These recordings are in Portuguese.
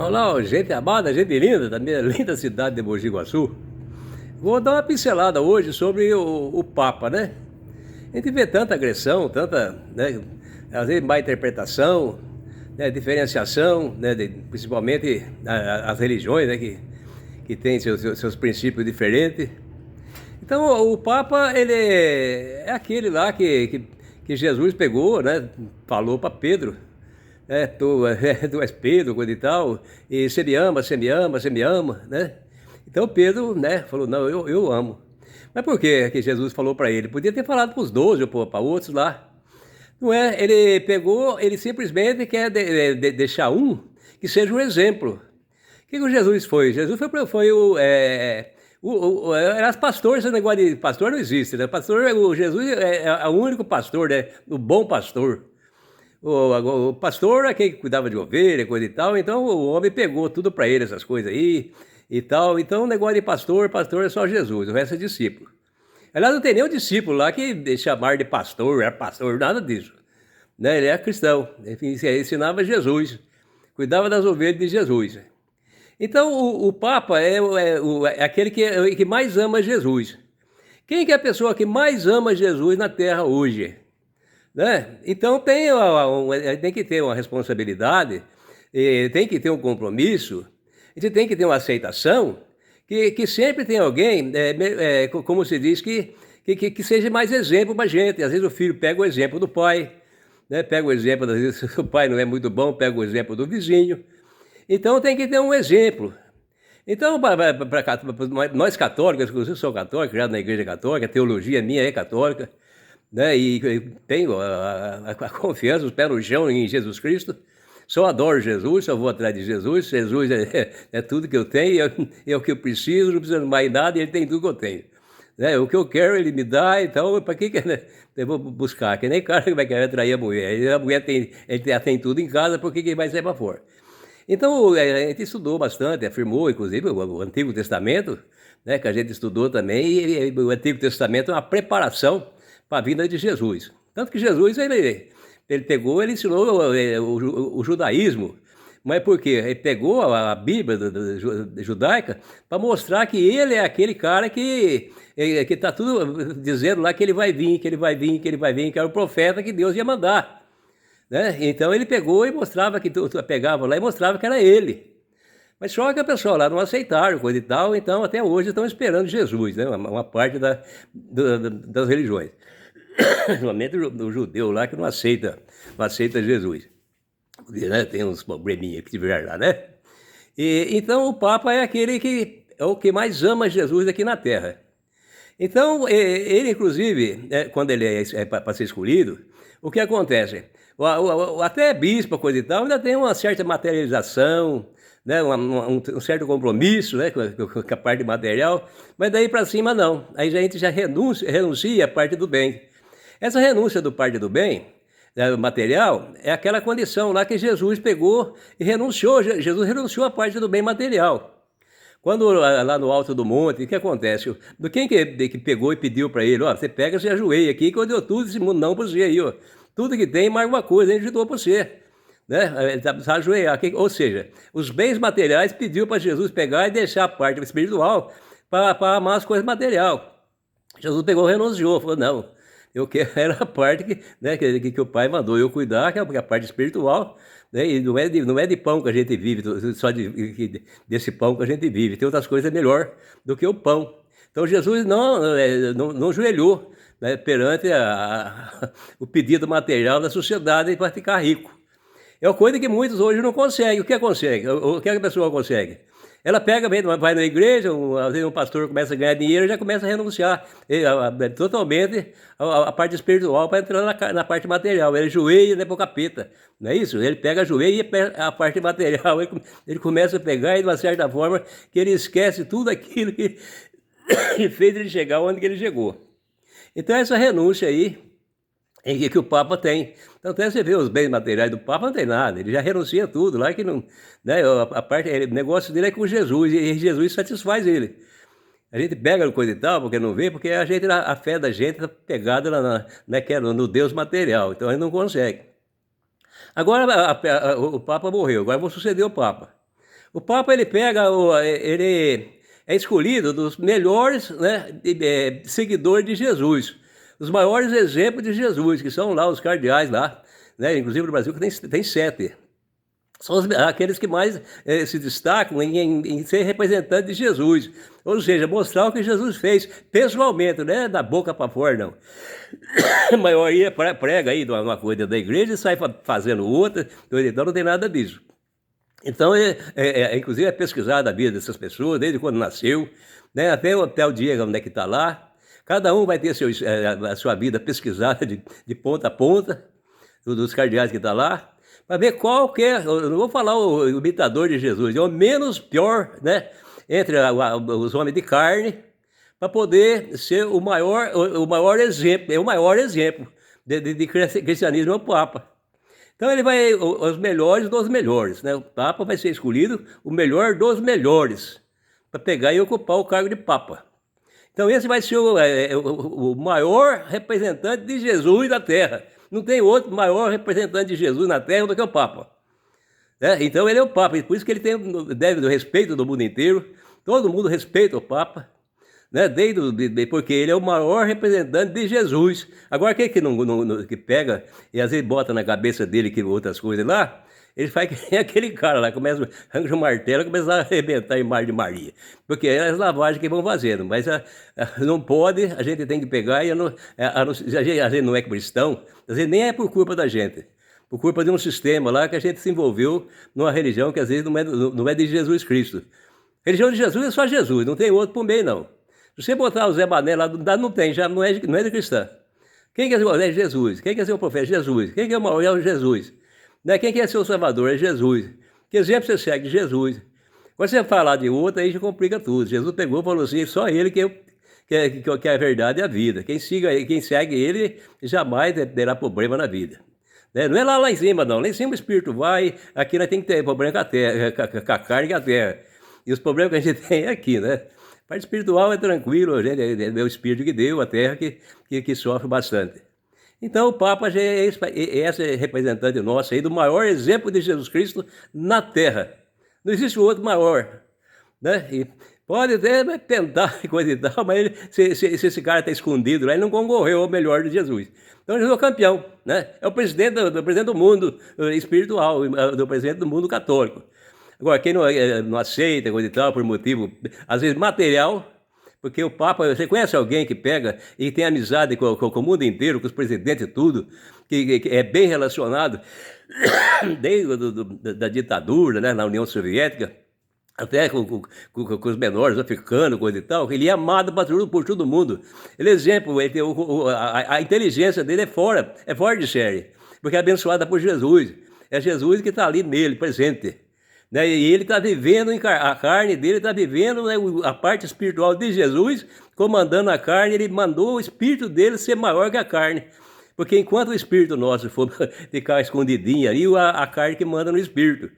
Olá, ó, gente amada, gente linda da minha linda cidade de Mogi Guaçu. Vou dar uma pincelada hoje sobre o Papa, né? A gente vê tanta agressão, tanta, né, às vezes má interpretação, né, diferenciação, né, principalmente as religiões, né, que têm seus princípios diferentes. Então, o Papa, ele é aquele lá que Jesus pegou, né, falou para Pedro. Tu és Pedro, coisa e tal, e você me ama, você me ama, você me ama, né? Então Pedro, né, falou, não, eu amo. Mas por que Jesus falou para ele? Podia ter falado para os 12 ou para outros lá. Não é? Ele pegou, ele simplesmente quer deixar um que seja um exemplo. O que o Jesus foi? Jesus foi era pastor, esse negócio de pastor não existe, né? Pastor, o Jesus é o único pastor, né? O bom pastor. O pastor é quem cuidava de ovelha, coisa e tal, então o homem pegou tudo para ele, essas coisas aí e tal. Então o negócio de pastor é só Jesus, o resto é discípulo. Aliás, não tem nenhum discípulo lá que chamar de pastor, era pastor, nada disso. Né? Ele é cristão, enfim, ensinava Jesus, cuidava das ovelhas de Jesus. Então o Papa é aquele que mais ama Jesus. Quem que é a pessoa que mais ama Jesus na Terra hoje? Né? Então tem que ter uma responsabilidade, tem que ter um compromisso, a gente tem que ter uma aceitação, que sempre tem alguém, como se diz, que seja mais exemplo para a gente. Às vezes o filho pega o exemplo do pai, né? Pega o exemplo, às vezes o pai não é muito bom, pega o exemplo do vizinho. Então tem que ter um exemplo. Então, nós católicos, eu sou católico, criado na igreja católica, a teologia minha é católica, né? E tenho a confiança, os pés no chão em Jesus Cristo. Só adoro Jesus, só vou atrás de Jesus. Jesus é tudo que eu tenho, é o que eu preciso, não preciso mais nada, e Ele tem tudo que eu tenho. Né? O que eu quero, Ele me dá, então para que eu vou buscar? Que nem cara que vai querer atrair a mulher. A mulher ele já tem tudo em casa, por que ele vai sair para fora? Então, a gente estudou bastante, afirmou, inclusive, o Antigo Testamento, né, que a gente estudou também, e o Antigo Testamento é uma preparação para a vinda de Jesus. Tanto que Jesus, ele pegou, ele ensinou o judaísmo. Mas por quê? Ele pegou a Bíblia judaica para mostrar que ele é aquele cara que está tudo dizendo lá que ele vai vir, que ele vai vir, que ele vai vir, que era o profeta que Deus ia mandar. Né? Então ele pegou e mostrava que tu pegava lá e mostrava que era ele. Mas só que a pessoa lá não aceitaram, coisa e tal, então até hoje estão esperando Jesus, né? Uma parte das religiões. Somente o judeu lá que não aceita Jesus. Porque, né, tem uns probleminhas que tiveram lá, né? Então o Papa é aquele que é o que mais ama Jesus aqui na Terra. Então, ele inclusive, quando ele é para ser escolhido, o que acontece? Até bispo, coisa e tal, ainda tem uma certa materialização, né, um certo compromisso, né, com a parte material, mas daí para cima não. Aí a gente já renuncia a parte do bem. Essa renúncia do parte do bem, material, é aquela condição lá que Jesus pegou e renunciou. Jesus renunciou à parte do bem material. Quando lá no alto do monte, o que acontece? Do quem que pegou e pediu para ele, ó, você pega, você ajoelha aqui, que eu deu tudo esse mundo não para você aí, ó. Tudo que tem, mais uma coisa, a gente dou para você. Né? Ele precisa ajoelhar. Ou seja, os bens materiais pediu para Jesus pegar e deixar a parte espiritual para amar as coisas materiais. Jesus pegou e renunciou, falou, não, eu quero a parte que o Pai mandou eu cuidar, que é a parte espiritual, né? E não é de pão que a gente vive, só desse pão que a gente vive. Tem outras coisas melhor do que o pão. Então Jesus não ajoelhou, né, perante o pedido material da sociedade para ficar rico. É uma coisa que muitos hoje não conseguem. O que consegue? O que a pessoa consegue? Ela pega, vai na igreja, às vezes um pastor começa a ganhar dinheiro e já começa a renunciar totalmente a parte espiritual para entrar na parte material. Ele ajoelha, né, para o capeta, não é isso? Ele pega a joelho e a parte material, ele começa a pegar e de uma certa forma que ele esquece tudo aquilo que fez ele chegar onde que ele chegou. Então essa renúncia aí que o Papa tem. Então até você vê os bens materiais do Papa, não tem nada, ele já renuncia tudo, lá que não, né, o negócio dele é com Jesus, e Jesus satisfaz ele. A gente pega coisa e tal, porque não vê, porque a fé da gente está pegada no Deus material, então a gente não consegue. Agora o Papa morreu, agora eu vou suceder o Papa. O Papa ele pega, ele é escolhido dos melhores, né, seguidores de Jesus, os maiores exemplos de Jesus, que são lá os cardeais lá, né, inclusive no Brasil que tem 7. São aqueles que mais se destacam em ser representante de Jesus, ou seja, mostrar o que Jesus fez pessoalmente, não é da boca para fora, não. A maioria prega aí uma coisa da igreja e sai fazendo outra, então não tem nada disso. Então, inclusive, é pesquisada a vida dessas pessoas, desde quando nasceu, né, até o dia onde é que está lá. Cada um vai ter a sua vida pesquisada de ponta a ponta, dos cardeais que estão lá, para ver qual que é, eu não vou falar o imitador de Jesus, é o menos pior, né, entre os homens de carne, para poder ser o maior exemplo, o maior exemplo de cristianismo é o Papa. Então ele vai, os melhores dos melhores, né? O Papa vai ser escolhido o melhor dos melhores, para pegar e ocupar o cargo de Papa. Então esse vai ser o maior representante de Jesus na Terra. Não tem outro maior representante de Jesus na Terra do que o Papa. Então ele é o Papa, e por isso que ele deve do respeito do mundo inteiro. Todo mundo respeita o Papa, né? Porque ele é o maior representante de Jesus. Agora, quem que pega e às vezes bota na cabeça dele que outras coisas lá, ele faz que nem aquele cara lá, arranca um martelo e começa a arrebentar a imagem de Maria. Porque é as lavagens que vão fazendo, mas não pode, a gente tem que pegar, a gente não é cristão, às vezes nem é por culpa da gente, por culpa de um sistema lá que a gente se envolveu numa religião que às vezes não é de Jesus Cristo. A religião de Jesus é só Jesus, não tem outro por meio não. Se você botar o Zé Mané lá, não tem, já não é de cristã. Quem quer ser é Jesus? Quem quer ser o profeta? Jesus. Quem quer o maior é Jesus. Quem quer ser o Salvador é Jesus. Que exemplo você segue? Jesus. Quando você falar de outro, aí já complica tudo. Jesus pegou e falou assim, só ele que é a verdade e a vida. Quem segue ele jamais terá problema na vida. Não é lá em cima, não. Lá em cima o Espírito vai, aqui nós temos que ter problema com a terra, com a carne e com a terra. E os problemas que a gente tem é aqui, né? A parte espiritual é tranquilo, é o Espírito que deu, a terra que sofre bastante. Então o Papa já é esse representante nosso aí do maior exemplo de Jesus Cristo na Terra. Não existe outro maior, né? E pode até tentar coisa e tal, mas se esse cara está escondido lá, ele não concorreu ao melhor de Jesus. Então ele é o campeão, né? É o presidente do mundo espiritual, do presidente do mundo católico. Agora, quem não aceita coisa e tal, por motivo, às vezes material, porque o Papa, você conhece alguém que pega e tem amizade com o mundo inteiro, com os presidentes e tudo, que é bem relacionado, desde da ditadura, né, na União Soviética, até com os menores africanos, coisa e tal, ele é amado por todo mundo. Ele é exemplo, a inteligência dele é fora de série, porque é abençoada por Jesus. É Jesus que está ali nele, presente. Né? E ele está vivendo, a carne dele está vivendo, né, a parte espiritual de Jesus, comandando a carne, ele mandou o espírito dele ser maior que a carne. Porque enquanto o espírito nosso for ficar escondidinho ali, a carne que manda no espírito.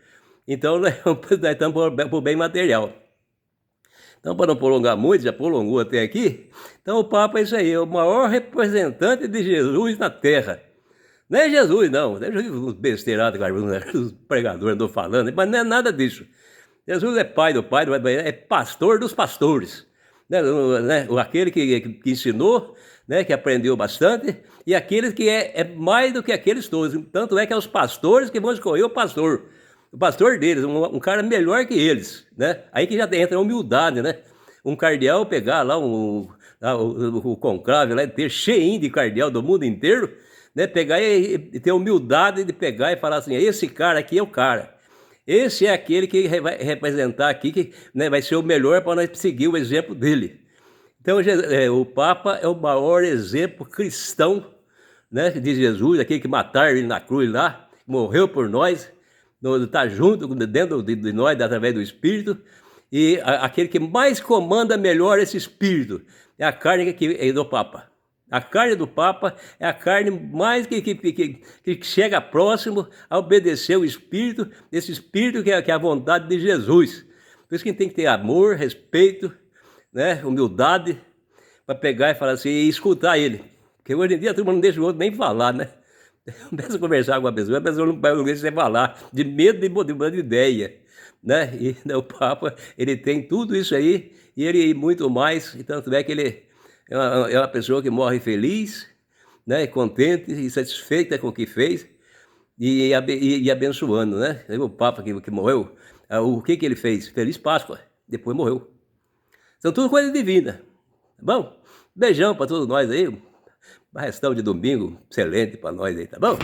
Então nós estamos por bem material. Então, para não prolongar muito, já prolongou até aqui, então o Papa é isso aí, é o maior representante de Jesus na Terra. Não é Jesus, não. É uns besteirados que os pregadores andam falando, mas não é nada disso. Jesus é pai do pai, é pastor dos pastores. Né? Aquele que ensinou, né? Que aprendeu bastante, e aquele que é mais do que aqueles todos. Tanto é que é os pastores que vão escolher o pastor deles, um cara melhor que eles. Né? Aí que já entra a humildade, né? Um cardeal pegar lá o conclave, lá, ter cheinho de cardeal do mundo inteiro, né, pegar e ter humildade de pegar e falar assim, esse cara aqui é o cara. Esse é aquele que vai representar aqui, que, né, vai ser o melhor para nós seguir o exemplo dele. Então o Papa é o maior exemplo cristão, né, de Jesus, aquele que mataram ele na cruz lá, morreu por nós, está junto dentro de nós através do Espírito, e aquele que mais comanda melhor esse Espírito é a carne é do Papa. A carne do Papa é a carne mais que chega próximo a obedecer o Espírito, esse Espírito que é a vontade de Jesus. Por isso que a gente tem que ter amor, respeito, né, humildade, para pegar e falar assim, e escutar ele. Porque hoje em dia a turma não deixa o outro nem falar, né? Começa a conversar com a pessoa não deixa você falar, de medo de mudar de ideia. né? E né, o Papa, ele tem tudo isso aí, e ele muito mais, e tanto é que ele é uma pessoa que morre feliz, né? Contente e satisfeita com o que fez, e abençoando, né? O Papa que morreu, o que ele fez? Feliz Páscoa, depois morreu. São tudo coisas divinas, tá bom? Beijão para todos nós aí, um restão de domingo excelente para nós aí, tá bom?